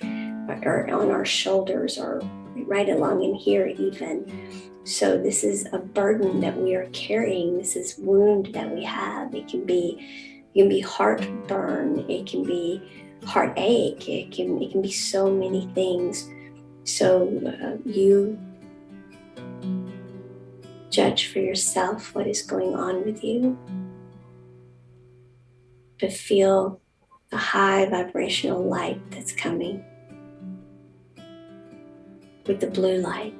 or on our shoulders or right along in here even. So this is a burden that we are carrying. This is wound that we have. It can be It can be heartburn. It can be heartache. It can be so many things. So you judge for yourself what is going on with you. To feel the high vibrational light that's coming with the blue light.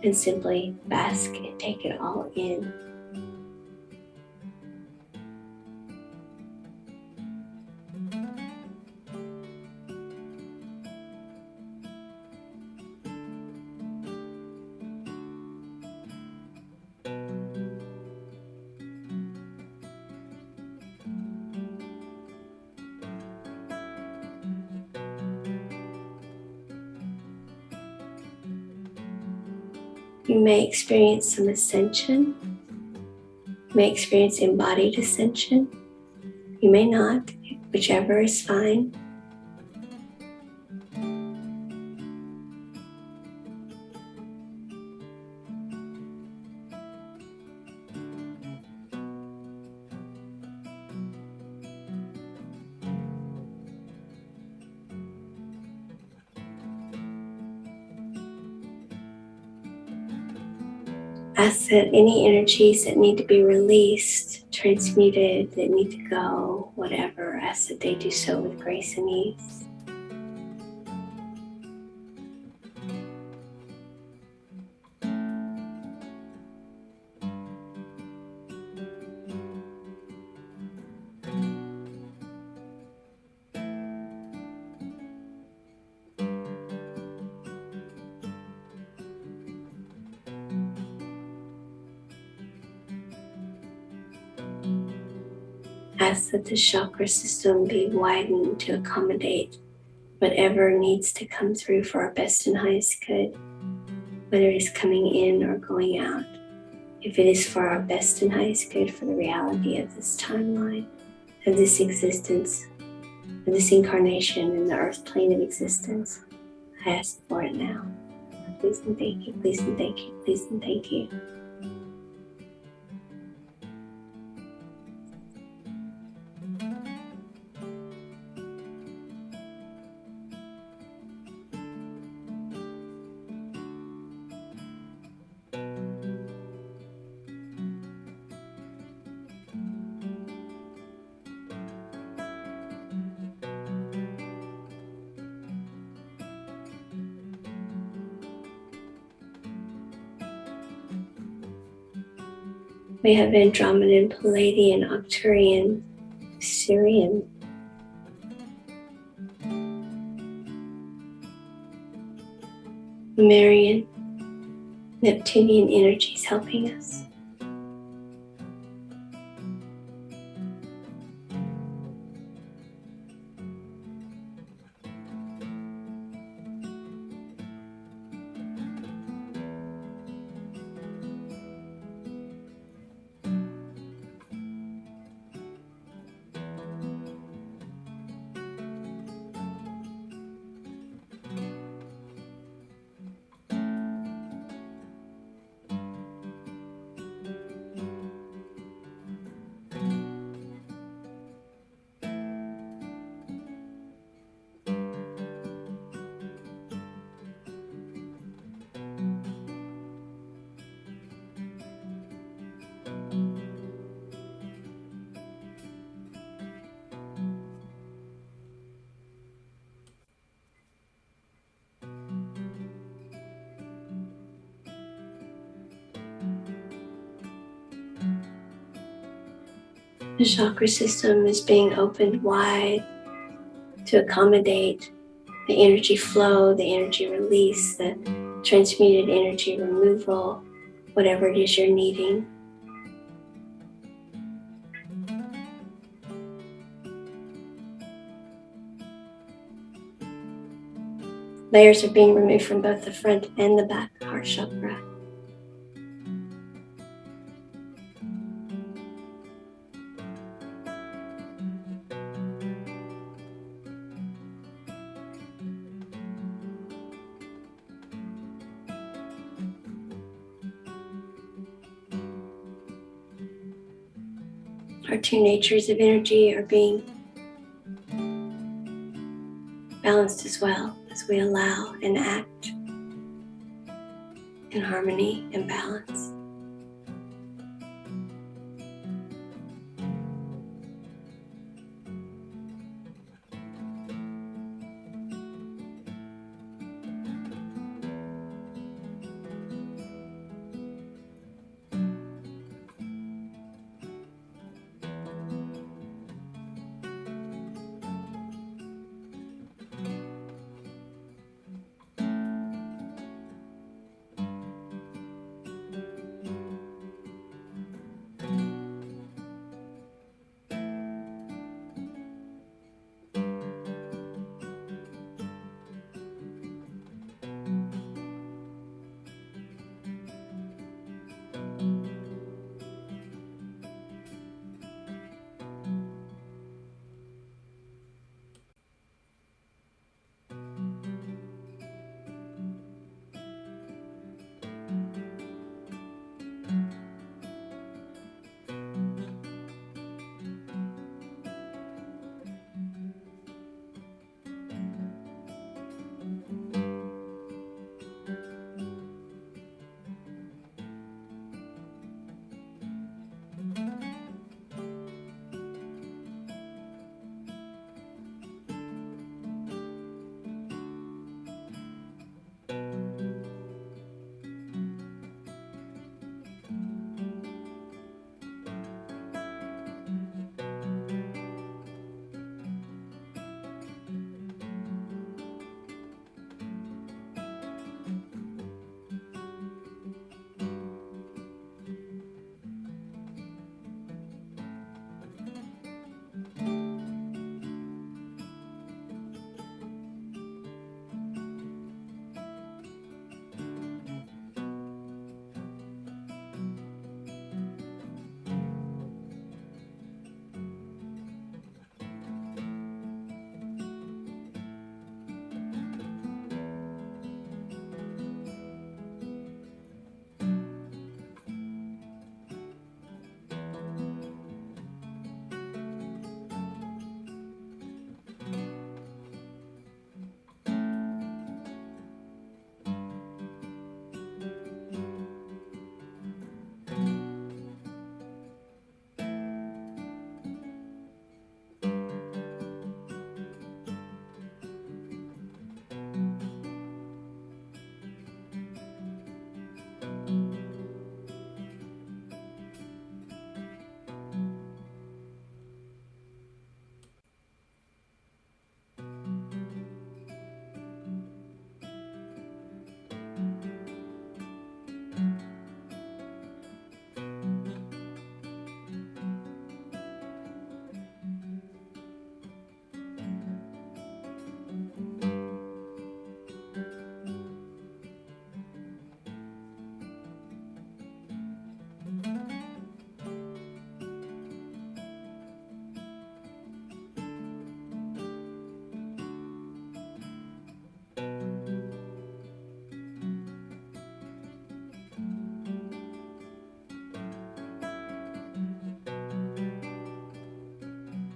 And simply bask and take it all in. You may experience some ascension. You may experience embodied ascension. You may not, whichever is fine. Ask that any energies that need to be released, transmuted, that need to go, whatever, ask that they do so with grace and ease. Ask that the chakra system be widened to accommodate whatever needs to come through for our best and highest good, whether it is coming in or going out. If it is for our best and highest good for the reality of this timeline, of this existence, of this incarnation in the earth plane of existence, I ask for it now. Please and thank you, please and thank you, please and thank you. We have Andromedan, Palladian, Octurian, Syrian, Marian, Neptunian energies helping us. The chakra system is being opened wide to accommodate the energy flow, the energy release, the transmuted energy removal, whatever it is you're needing. Layers are being removed from both the front and the back heart chakra. our two natures of energy are being balanced as well as we allow and act in harmony and balance.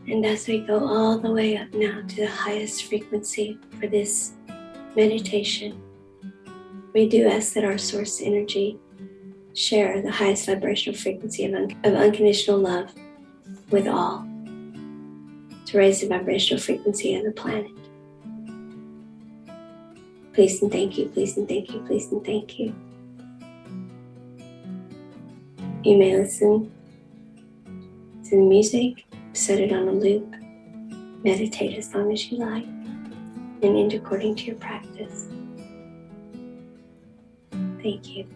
And as we go all the way up now to the highest frequency for this meditation, we do ask that our source energy share the highest vibrational frequency of unconditional love with all, to raise the vibrational frequency of the planet. Please and thank you, please and thank you, please and thank you. You may listen to the music, set it on a loop, meditate as long as you like, and end according to your practice. Thank you.